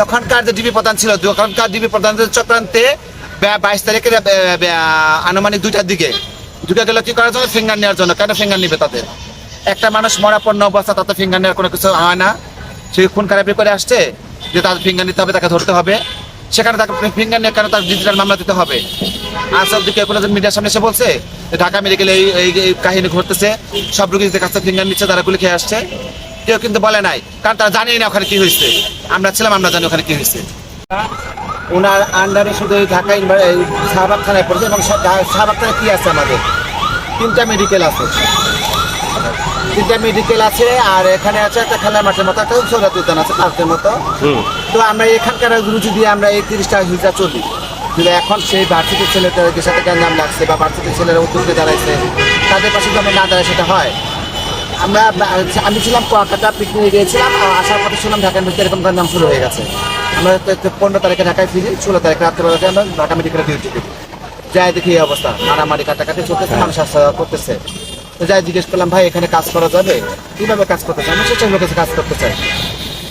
তখনকার যে ডিবি প্রধান ছিল, তখনকার ডিবি প্রধানদের চক্রান্তে 22 তারিখের আনুমানিক 2টার দিকে ঢুকে গেল কি করার জন্য, ফিঙ্গার নেওয়ার জন্য। কেন ফিঙ্গার নিবে তাদের? একটা মানুষ মরাপন্ন অবস্থা, তাতে ফিঙ্গার নেওয়ার কোনো কিছু হয় না। সে খুন খারাপি করে আসছে যে তার ফিঙ্গার নিতে হবে, তাকে ধরতে হবে, সেখানে তাকে ফিঙ্গার নিয়ে কেন তার ডিজিটাল মামলা দিতে হবে? আর সব দিকে মিডিয়ার সামনে এসে বলছে যে ঢাকা মেডিকেলে এই কাহিনী ঘটতেছে, সব রোগীদের কাছে ফিঙ্গার নিচ্ছে, তারা গুলি খেয়ে আসছে। কেউ কিন্তু বলে নাই, কারণ তারা জানেই না ওখানে কি হয়েছে। আমরা ছিলাম, আমরা জানি ওখানে কি হয়েছে। ওনার আন্ডারে শুধু ঢাকা শাহবাগ থানায় পড়েছে, এবং শাহবাগ থানায় কি আছে আমাদের 3টা মেডিকেল আছে, 3টা মেডিকেল আছে। আর এখানে আছে একটা খেলার মাঠের মতো, একটা সৌরাত উদ্যান আছে পার্কের মতো। তো আমরা এখানকার রুচি দিয়ে আমরা এই 30টা হিজড়া চলি। কিন্তু এখন সেই ভার্সিটির ছেলেদের সাথে গ্যাঞ্জাম লাগছে বা ভার্সিটির ছেলেরা উদ্যোগে দাঁড়াইছে, তাদের পাশে যদি আমরা না দাঁড়াই সেটা হয়। আমি ছিলাম কুয়াকাটা পিকনিকে গিয়েছিলাম, আসার পথে শুনলাম ঢাকার মধ্যে এরকম গ্যাঞ্জাম শুরু হয়ে গেছে। আমরা 15 তারিখে ঢাকায় ফিরি, 16 তারিখে রাত্রেবেলাতে আমরা ঢাকা মেডিকেলে ডিউটি করি। যাই দেখি এই অবস্থা, মারামারি কাটাকাটি চলতেছে, মানুষ আশা করতেছে। তো যাই জিজ্ঞেস করলাম, ভাই এখানে কাজ করা যাবে? কিভাবে কাজ করতে চাই? আমি সেসব লোকের কাজ করতে চাই।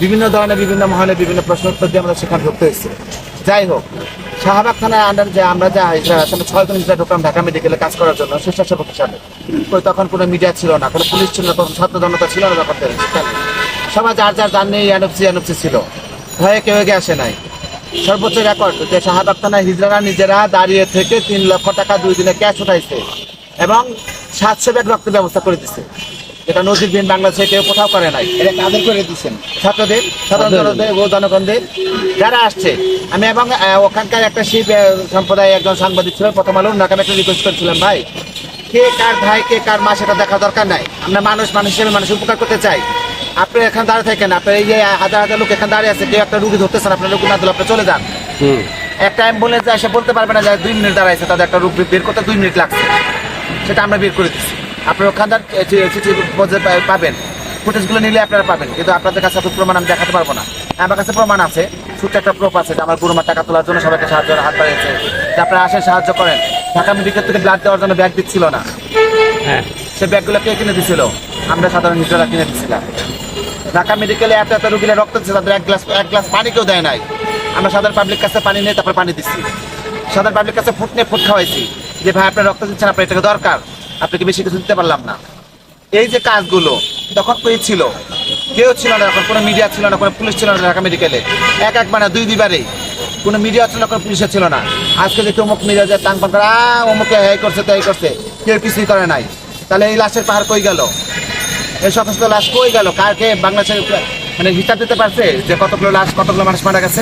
বিভিন্ন ধরনের বিভিন্ন মহলে বিভিন্ন প্রশ্ন উত্তর দিয়ে আমরা সেখানে ঢুকতে হয়েছে। যাই হোক, শাহবাগ থানায় আন্ডার যে আমরা যা আসলে 6 জন হিসেবে ঢুকলাম ঢাকা মেডিকেলে কাজ করার জন্য স্বেচ্ছাসেবক হিসাবে। তখন কোনো মিডিয়া ছিল না, কোনো পুলিশ ছিল না, তখন ছাত্র জনতা ছিল না। তখন সবাই যার নেই এনএফসি ছিল, ভয়ে কেউ এগিয়ে আসে নাই। সর্বোচ্চ রেকর্ড যে শাহবাগ থানায় হিজড়ারা নিজেরা দাঁড়িয়ে থেকে 3 লক্ষ টাকা 2 দিনে ক্যাশ উঠাইছে এবং 700 ব্যাগ রক্তের ব্যবস্থা করে দিচ্ছে, যেটা নজিরবিহীন বাংলাদেশে কেউ কোথাও করে নাই। এটা কাদের করে দিচ্ছেন? ছাত্রদের, সাধারণ জনদের ও জনগণদের যারা আসছে। আমি এবং ওখানকার একটা শিব সম্প্রদায় একজন সাংবাদিক ছিল প্রথম আলো, ওনাকে আমি একটা রিকোয়েস্ট করেছিলাম, ভাই কে কার ভাই কে কার মা সেটা দেখা দরকার নাই, আমরা মানুষ হিসেবে মানুষ উপকার করতে চাই। আপনি এখানে দাঁড়িয়ে থাকেন, আপনার এই যে হাজার হাজার লোক এখানে দাঁড়িয়ে আছে, কেউ একটা রুগী ধরতেছেন, আপনার রুগী না দিলে আপনি চলে যান। একটা অ্যাম্বুলেন্স এসে বলতে পারবে না যে 2 মিনিট দাঁড়াইছে, তাদের একটা রোগ বের করতে 2 মিনিট লাগছে, সেটা আমরা বের করে দিচ্ছি। আপনার ওখানকার পাবেন, ফুটেজগুলো নিলে আপনারা পাবেন, কিন্তু আপনাদের কাছে প্রমাণ আমি দেখাতে পারবো না। আমার কাছে প্রমাণ আছে, ছোট্ট একটা প্রুফ আছে যে আমার গুরুমার টাকা তোলার জন্য সবাইকে হাত বাড়িয়েছে, যে আপনারা আসেন সাহায্য করেন। ঢাকা মেডিকেল থেকে ব্লাড দেওয়ার জন্য ব্যাগ দিচ্ছিল না, সে ব্যাগগুলো কে কিনে দিচ্ছিল? আমরা সাধারণ নিজেরা কিনে দিচ্ছিলাম। ঢাকা মেডিকেলে এত রুগীরা রক্ত দিচ্ছে, তাদের এক গ্লাস পানি কেউ দেয় নাই। আমরা সাধারণ পাবলিক কাছে পানি নিয়ে তারপর পানি দিচ্ছি, সাধারণ পাবলিক কাছে ফুট নিয়ে ফুট খাওয়াইছি, যে ভাই আপনার রক্ত দিচ্ছেন, আপনার এটাকে দরকার, আপনাকে বেশি কিছু দিতে পারলাম না। এই যে কাজগুলো তখন কই ছিল? কেউ ছিল না, এখন কোনো মিডিয়া ছিল না, কোনো পুলিশ ছিল না ঢাকা মেডিকেলে। একবার না 2-2বারেই কোনো মিডিয়া ছিল না, কোনো পুলিশও ছিল না। আজকে দেখি অমুক মিডিয়া যে টাং পান করে অমুকে এই করছে তাই করছে, কেউ কিছুই করে নাই। তাহলে এই লাশের পাহাড় কই গেল? এই শত লাশ কই গেল? কারকে বাংলাদেশের মানে হিসাব দিতে পারছে যে কতগুলো লাশ, কতগুলো মানুষ মারা গেছে?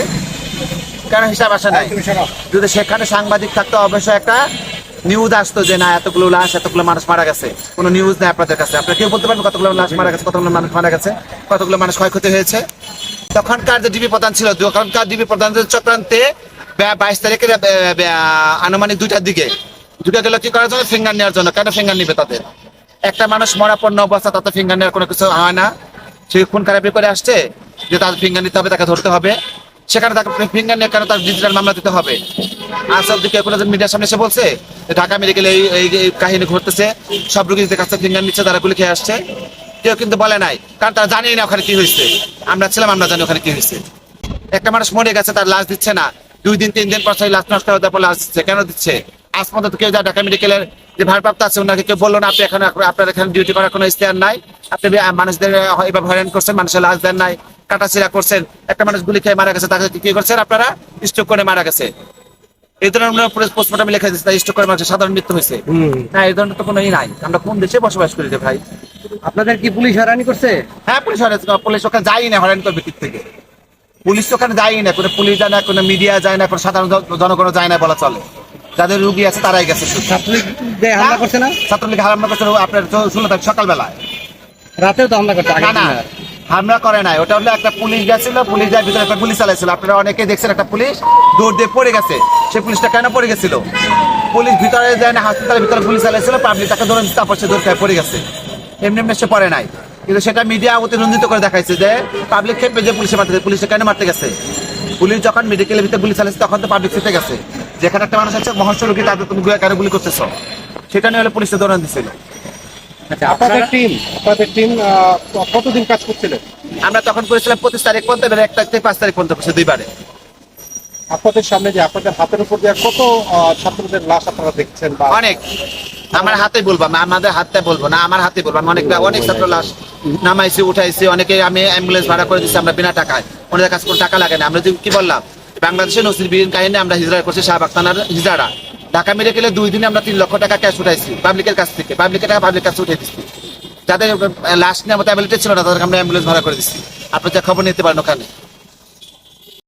কেন হিসাব আসে নাই? যদি সেখানে সাংবাদিক থাকতো অবশ্যই একটা নিউজ আসতো যে না এতগুলো লাশ, এতগুলো মানুষ মারা গেছে। কোনো নিউজ নেই আপনাদের কাছে, আপনারা কেউ বলতে পারবেন কতগুলো লাশ মারা গেছে, কতগুলো মানুষ মারা গেছে, কতগুলো মানুষ ক্ষয়ক্ষতি হয়েছে? তখনকার যে ডিবি প্রধান ছিল, তখনকার ডিবি প্রধানদের চক্রান্তে 22 তারিখের আনুমানিক 2টার দিকে ঢুকে গেল কি করার জন্য, ফিঙ্গার নেওয়ার জন্য। কেন ফিঙ্গার নিবে তাদের? একটা মানুষ মরাপন্ন অবস্থা, তাতে ফিঙ্গার নেওয়ার কোনো কিছু হয় না। সে খুন খারাপি করে আসছে যে তার ফিঙ্গার নিতে হবে, তাকে ধরতে হবে, সেখানে তাকে ফিঙ্গার নিয়ে কেন তার ডিজিটাল মামলা দিতে হবে? আর সব দিকে মিডিয়ার সামনে এসে বলছে যে ঢাকা মেডিকেলে এই কাহিনী ঘটতেছে, সব রোগীদের কাছে ফিঙ্গার নিচ্ছে, তারা গুলি খেয়ে আসছে। কেউ কিন্তু বলে নাই, কারণ তারা জানেই না ওখানে কি হয়েছে। আমরা ছিলাম, আমরা জানি ওখানে কি হয়েছে। একটা মানুষ মরে গেছে, তার লাশ দিচ্ছে না, 2 দিন 3 দিন পর সেই লাশ নষ্ট হওয়ার পর লাশ দিচ্ছে। কেন দিচ্ছে? আজ পর্যন্ত কেউ যা ঢাকা মেডিকেলের যে ভারপ্রাপ্ত আছে ওনাকে কেউ বললো না আপনি এখানে আপনার এখানে ডিউটি করার কোনো ইস্তেহার নাই, আপনি মানুষদের এভাবে হয়রান করছেন, মানুষের লাশ দেন নাই, কাটাছিড়া করছেন। একটা মানুষ গুলি খেয়ে মারা গেছে, তাকে কি করছেন আপনারা? স্ট্রোক করে মারা গেছে। এই ধরনের পোস্টমর্টমে লেখা দিচ্ছে স্ট্রোক করে মারা সাধারণ মৃত্যু হয়েছে। না, এই ধরনের তো কোনো নাই। আমরা কোন দেশে বসবাস করি রে ভাই? আপনাদের কি পুলিশ হয়রানি করছে? হ্যাঁ, পুলিশ ওখানে যাই না, হয়রানি করবে দিক থেকে। পুলিশ ওখানে যাই না, কোনো পুলিশ যায় না, কোনো মিডিয়া যায় না, কোনো সাধারণ জনগণ যায় না বলা চলে। যাদের রুগী আছে তারাই গেছে। ছাত্রলীগ হামলা করছে না? ছাত্রলীগ হামলা করছে আপনার 16 তারিখ সকালবেলায়, রাতেও তো হামলা করছে। না হামলা করে নাই, ওটা হলো একটা পুলিশ গেছিল, পুলিশ যার ভিতরে একটা গুলি চালাইছিল। আপনারা অনেকেই দেখছেন একটা পুলিশ দৌড় দিয়ে পড়ে গেছে। সেই পুলিশটা কেন পড়ে গেছিল? পুলিশ ভিতরে যায় না, হাসপাতালের ভিতরে গুলি চালাইছিল, পাবলিক তাকে ধরে তারপর সে দৌড় খেয়ে পড়ে গেছে। এমনি সে পড়ে নাই, কিন্তু সেটা মিডিয়া অতিরঞ্জিত করে দেখাইছে যে পাবলিক খেপে যে পুলিশে মারতে, পুলিশটা কেন মারতে গেছে? পুলিশ যখন মেডিকেলের ভিতরে গুলি চালাইছে তখন তো পাবলিক খেতে গেছে, যেখানে একটা মানুষ আছে মহর্ষ রোগী, তাদের তুমি কেন গুলি করতেছ, সেটা নিয়ে হলে পুলিশে দৌড়ান দিছিল। আচ্ছা আপনাদের টিম কতদিন কাজ করছিলেন? আমরা তখন করেছিলাম 25 তারিখ পর্যন্ত, এবার 1 তারিখ থেকে 5 তারিখ পর্যন্ত করছে, দুইবারে। আপনাদের সামনে যে আপনাদের হাতের উপর দিয়ে কত ছাত্রদের লাশ আপনারা দেখছেন বা অনেক, আমার হাতে বলবো, আমি আমাদের হাতে বলবো না, আমার হাতে বলবো। আমি অনেক ছাত্র লাশ নামাইছি, উঠাইছি, অনেকে আমি অ্যাম্বুলেন্স ভাড়া করে দিচ্ছি আমরা বিনা টাকায়, ওনাদের কাছে কোনো টাকা লাগে না। আমরা যে কি বললাম, বাংলাদেশের নসিরবিহীন কাহিনী আমরা হিজড়া করছি, শাহবাগ থানার হিজড়া। ঢাকা মেডিকেলে 2 দিনে আমরা 3 লক্ষ টাকা ক্যাশ উঠাইছি পাবলিকের কাছ থেকে, পাবলিকের টাকা পাবলিক কাছে উঠে দিচ্ছি। যাদের লাশ নেওয়ার মতো অ্যাবিলিটি ছিল না তাদেরকে আমরা অ্যাম্বুলেন্স ভাড়া করে দিচ্ছি। আপনি যা খবর নিতে পারেন ওখানে।